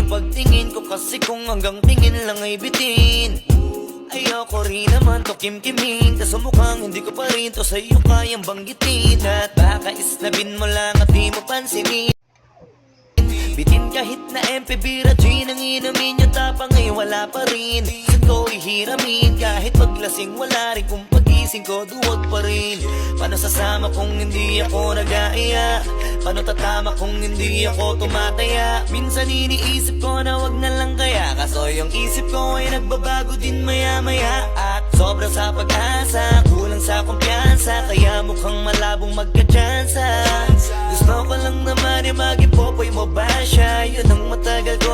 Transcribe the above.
pagtingin ko, kasi kung hanggang tingin lang ay bitin. Ayoko rin naman to kimkimin, kaso mukhang hindi ko pa rin to sa'yo kayang banggitin. At baka isnabin mo lang at di mo pansinin. Bitin kahit na MP, bira, gin ang inumin, yung tapang ay wala pa rin. Saan ko ihiramin, kahit paglasing wala rin, kung pagising ko duwag pa rin. Paano sasama kung hindi ako nag-aaya? Paano tatama kung hindi ako tumataya? Minsan iniisip ko na wag na lang kaya, kaso yung isip ko ay nagbabago din maya-maya. At sobrang sa pag-asa, kulang sa kumpiyansa, kaya mukhang malabong magka-tsansa. Gusto ko lang naman yung mag-ipopoy mo ba siya? Yun ang matagal ko